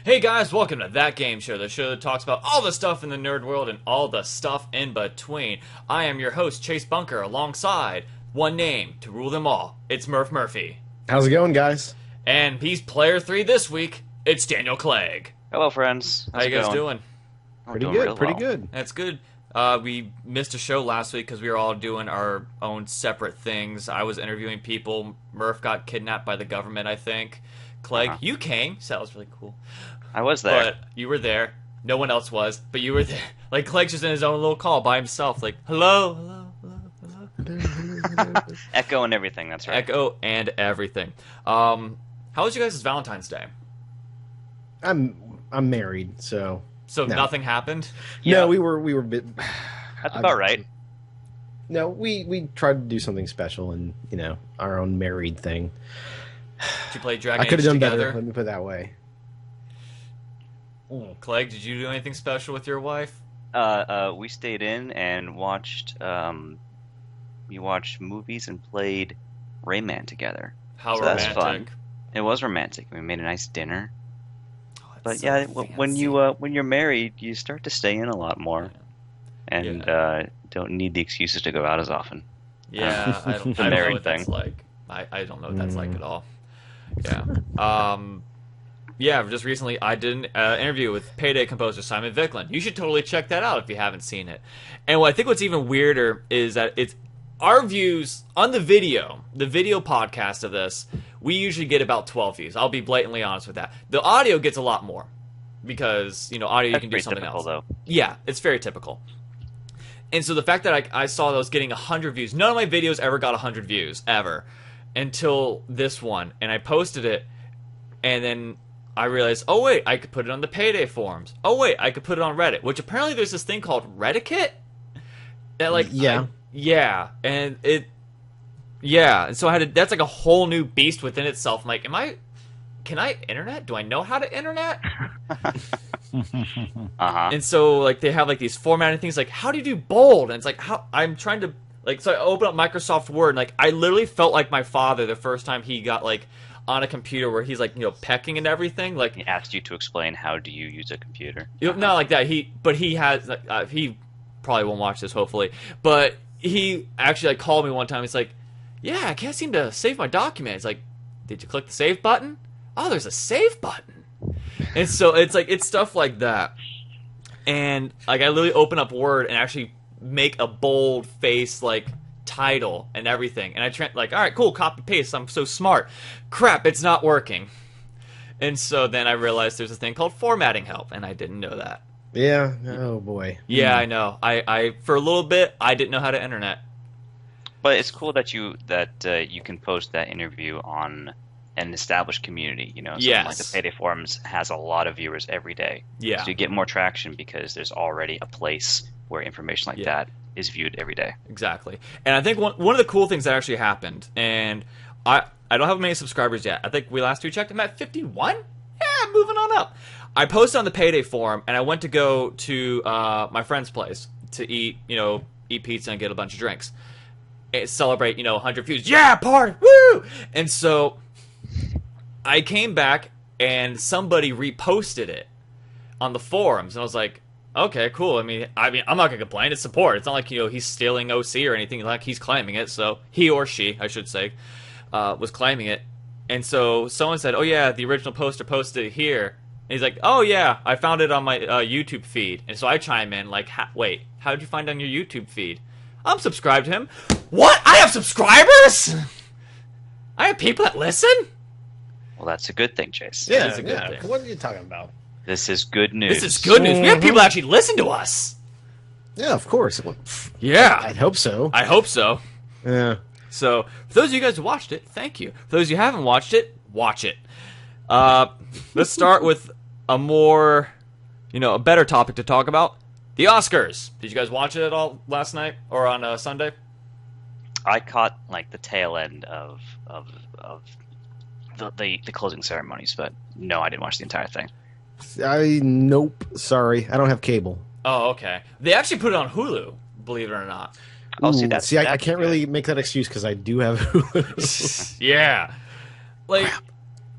Hey guys, welcome to That Game Show, the show that talks about all the stuff in the nerd world and all the stuff in between. I am your host, Chase Bunker, alongside one name to rule them all. It's Murph Murphy. How's it going, guys? And he's player 3 this week. It's Daniel Clegg. Hello, friends. How you guys doing? Pretty good, pretty good. That's good. We missed a show last week because we were all doing our own separate things. I was interviewing people. Murph got kidnapped by the government, I think. Clegg, you came, so that was really cool. I was there. But you were there. No one else was, but you were there. Like, Clegg's just in his own little call by himself. Like, hello, hello, hello, hello. Echo and everything, that's right. Echo and everything. How was you guys' Valentine's Day? I'm married, so So no. Nothing happened? No, we were a bit. That's about right. No, we tried to do something special and our own married thing. Did you play Dragon I could Age have done together? better. Let me put it that way. Clegg, did you do anything special with your wife? We stayed in and watched movies and played Rayman together. How So that's romantic. fun. It was romantic. We made a nice dinner. Oh, that's But so yeah, fancy. when you're married, you start to stay in a lot more, and don't need the excuses to go out as often. Yeah, I don't know married what that's thing. like. I don't know what that's like at all. Yeah. Yeah, just recently I did an interview with Payday composer Simon Viklund. You should totally check that out if you haven't seen it. And I think what's even weirder is that it's our views on the video podcast of this, we usually get about 12 views. I'll be blatantly honest with that. The audio gets a lot more because, audio That's you can do pretty something typical, else. though. Yeah, it's very typical. And so the fact that I saw those getting 100 views, none of my videos ever got 100 views, ever, until this one. And I posted it, and then I realized, oh wait, I could put it on the Payday forums. Oh wait, I could put it on Reddit, which apparently there's this thing called Reddit. That and so I had to, that's like a whole new beast within itself. I'm like, can I internet? Do I know how to internet? And so like they have like these formatting things, like how do you do bold? And it's like how I'm trying to so I open up Microsoft Word and like I literally felt like my father the first time he got like on a computer where he's like pecking and everything. Like He asked you to explain how do you use a computer. Not like that. He has he probably won't watch this hopefully, but he actually called me one time. He's like, yeah, I can't seem to save my document. It's like, did you click the save button? Oh, there's a save button. And so it's like it's stuff like that. And like I literally open up Word and actually make a bold face like title and everything. And I all right, cool, copy paste. I'm so smart. Crap, it's not working. And so then I realized there's a thing called formatting help, and I didn't know that. Yeah. Oh boy. Yeah, I know. I for a little bit I didn't know how to internet. But it's cool that you can post that interview on an established community. Something Yes. like the Payday forums has a lot of viewers every day. Yeah. So you get more traction because there's already a place where information like that is viewed every day. Exactly. And I think one of the cool things that actually happened, and I don't have many subscribers yet. I think last we checked I'm at 51. Yeah, moving on up. I posted on the Payday forum, and I went to go to my friend's place to eat pizza and get a bunch of drinks. And celebrate, 100 views. Yeah, party, woo! And so I came back, and somebody reposted it on the forums, and I was like, okay, cool. I mean, I'm not gonna complain. It's support. It's not like he's stealing OC or anything. Like he's claiming it. So he or she, I should say, was claiming it. And so someone said, "Oh yeah, the original poster posted it here." And he's like, "Oh yeah, I found it on my YouTube feed." And so I chime in like, "Wait, how did you find it on your YouTube feed?" I'm subscribed to him. What? I have subscribers? I have people that listen? Well, that's a good thing, Chase. Yeah. is a good thing. What are you talking about? This is good news. This is good news. We have people that actually listen to us. Yeah, of course. Yeah. I'd hope so. I hope so. Yeah. So, for those of you guys who watched it, thank you. For those of you who haven't watched it, watch it. Let's start with a more, a better topic to talk about. The Oscars. Did you guys watch it at all last night or on Sunday? I caught like the tail end of the closing ceremonies, but no, I didn't watch the entire thing. Nope. Sorry, I don't have cable. Oh, okay. They actually put it on Hulu, believe it or not. Oh, see, that's I that's can't good. really make that excuse because I do have Hulu. Yeah. Like,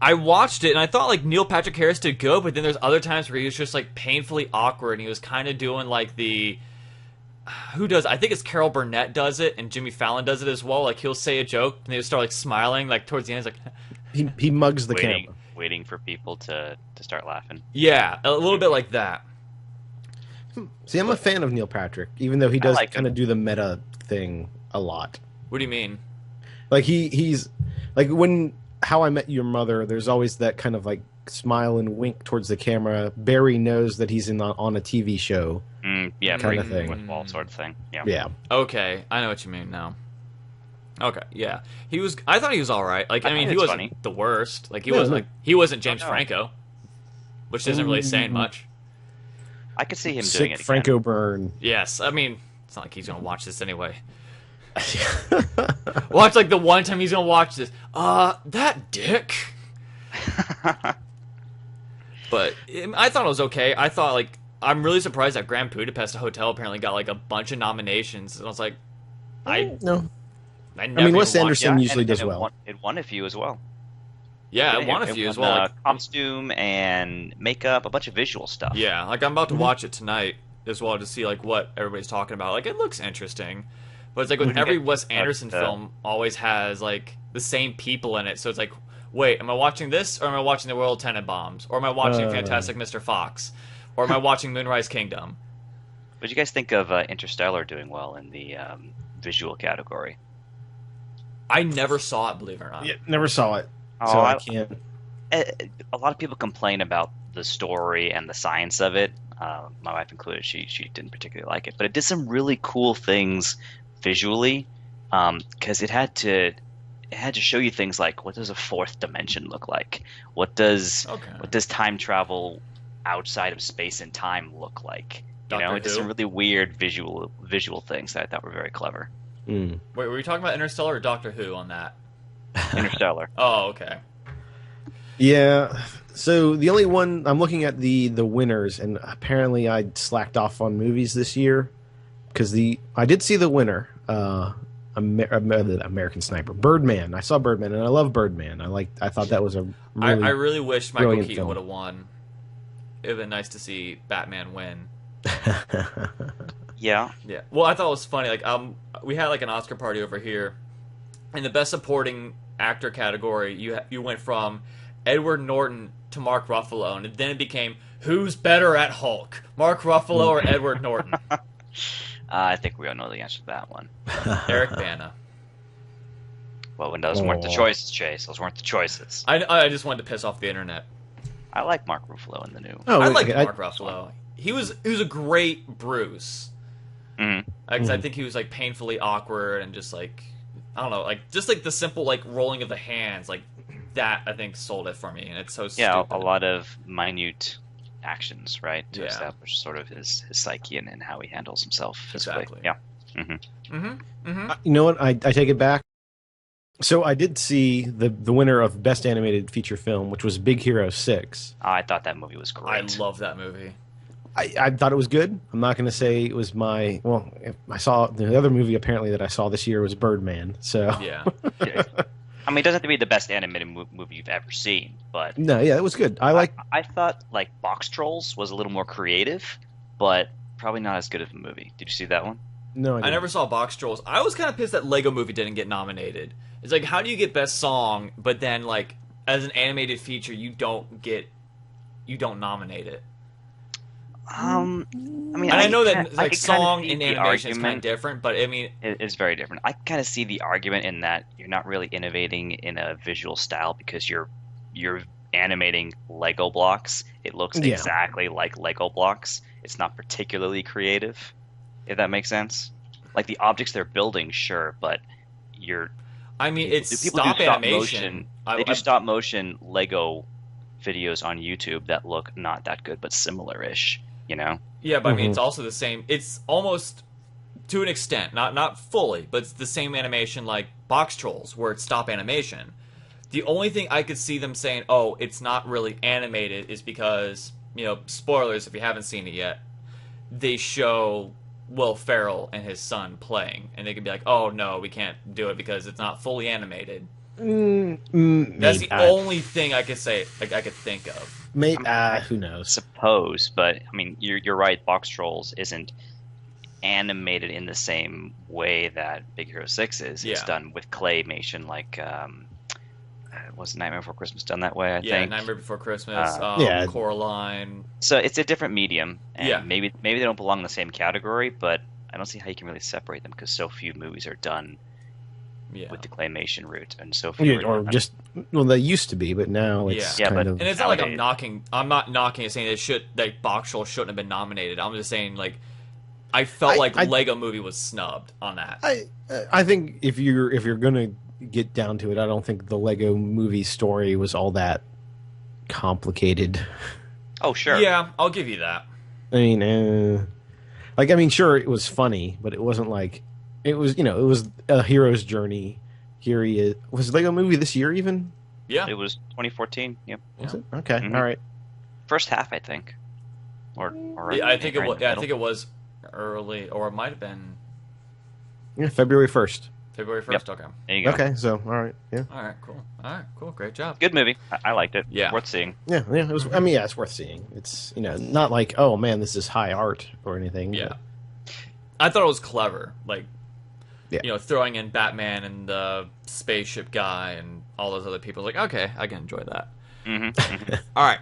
I watched it and I thought like Neil Patrick Harris did good, but then there's other times where he was just like painfully awkward and he was kind of doing like the who does I think it's Carol Burnett does it and Jimmy Fallon does it as well. Like he'll say a joke and they start like smiling like towards the end. It's like he mugs the camera, waiting for people to start laughing. Yeah, a little bit like that. See, I'm a fan of Neil Patrick, even though he does like kind of do the meta thing a lot. What do you mean? Like he's like when How I Met Your Mother, there's always that kind of like smile and wink towards the camera. Barry knows that he's on a TV show. Yeah, kind of thing. With wall sort of thing. Yeah. Yeah. Okay, I know what you mean now. Okay, yeah, I thought he was all right. Like, I mean, he wasn't funny. The worst. Like, he wasn't James No. Franco, which isn't really saying much. I could see him Sick doing it again. Franco burn. Yes, I mean, it's not like he's gonna watch this anyway. Watch like the one time he's gonna watch this. That dick. But I thought it was okay. I thought like I'm really surprised that Grand Budapest Hotel apparently got like a bunch of nominations, and I was like, No. I mean, Wes even Anderson watched- usually does well. It won a few as well. Yeah, it won a few as well. Like, costume and makeup, a bunch of visual stuff. yeah, like I'm about to watch it tonight as well to see like what everybody's talking about. Like it looks interesting, but it's like with every Wes Anderson film always has like the same people in it. So it's like, wait, am I watching this or am I watching The Royal Tenenbaums or am I watching Fantastic Mr. Fox or am I watching Moonrise Kingdom? What do you guys think of Interstellar doing well in the visual category? I never saw it, believe it or not. Yeah, never saw it, Oh, so I can't. A lot of people complain about the story and the science of it. My wife included. She didn't particularly like it, but it did some really cool things visually because it had to show you things like what does a fourth dimension look like? What does time travel outside of space and time look like? It did some really weird visual things that I thought were very clever. Wait, were you talking about Interstellar or Doctor Who on that? Interstellar. Oh, okay. Yeah. So the only one I'm looking at the winners, and apparently I slacked off on movies this year because I did see the winner, American Sniper, Birdman. I saw Birdman, and I love Birdman. I thought that was a really I really wish Michael brilliant Keaton film. would have won. It'd been nice to see Batman win. Yeah. Yeah. Well, I thought it was funny. Like, we had like an Oscar party over here. In the Best Supporting Actor category, you went from Edward Norton to Mark Ruffalo, and then it became who's better at Hulk, Mark Ruffalo or Edward Norton? I think we all know the answer to that one. Eric Bana. Well, when those weren't the choices, Chase. Those weren't the choices. I just wanted to piss off the internet. I like Mark Ruffalo in the new. I like Mark Ruffalo. He was a great Bruce. I think he was like painfully awkward and just like I don't know, like just like the simple like rolling of the hands, like that I think sold it for me, and it's so stupid. A lot of minute actions, right, to establish sort of his psyche and how he handles himself physically. Exactly. Yeah. You know what? I take it back. So I did see the winner of Best Animated Feature Film, which was Big Hero 6. I thought that movie was great. I love that movie. I thought it was good. I'm not going to say it was my... Well, I saw... The other movie apparently that I saw this year was Birdman, so... Yeah. I mean, it doesn't have to be the best animated movie you've ever seen, but... No, yeah, it was good. I thought, like, Box Trolls was a little more creative, but probably not as good of a movie. Did you see that one? No, I never saw Box Trolls. I was kind of pissed that Lego Movie didn't get nominated. It's like, how do you get Best Song, but then, like, as an animated feature, you don't nominate it? I mean, I know that like could song kinda and see the animation is kind of argument. different, but I mean, It's very different. I kind of see the argument in that you're not really innovating in a visual style because you're animating Lego blocks. It looks exactly like Lego blocks. It's not particularly creative, if that makes sense. Like the objects they're building, sure, but it's people stop do animation. They do stop motion Lego videos on YouTube that look not that good, but similar-ish. Yeah, but I mean, it's also the same. It's almost to an extent, not fully, but it's the same animation like Box Trolls, where it's stop animation. The only thing I could see them saying, "Oh, it's not really animated," is because spoilers if you haven't seen it yet. They show Will Ferrell and his son playing, and they could be like, "Oh no, we can't do it because it's not fully animated." That's the only thing I could say. Like I could think of. Maybe who knows? Suppose, but I mean, you're right. Box Trolls isn't animated in the same way that Big Hero 6 is. It's done with claymation, like was Nightmare Before Christmas done that way? I think. Nightmare Before Christmas. Coraline. So it's a different medium, and Yeah. maybe they don't belong in the same category, but I don't see how you can really separate them because so few movies are done with the claymation route, and so few they used to be, but now it's kind of. And it's not like I'm not knocking it, saying that Box Trolls shouldn't have been nominated. I'm just saying like I felt like Lego Movie was snubbed on that. I think if you're gonna get down to it, I don't think the Lego Movie story was all that complicated. Oh sure, yeah, I'll give you that. I mean, sure, it was funny, but it wasn't like it was. It was a hero's journey. Here he is. Was Lego Movie this year even? Yeah, it was 2014. Yep. Was it? Okay, Mm-hmm. all right. First half, I think. Or I think it was. Yeah, I think it was early, or it might have been. Yeah, February 1st. February 1st. Yep. Okay. There you go. Okay, so all right, yeah. All right, cool. Great job. Good movie. I liked it. Yeah, worth seeing. Yeah. It was. I mean, it's worth seeing. It's not like, oh man, this is high art or anything. Yeah. I thought it was clever, like, Yeah. Throwing in Batman and the spaceship guy and all those other people. Like, okay, I can enjoy that. Mm-hmm. All right,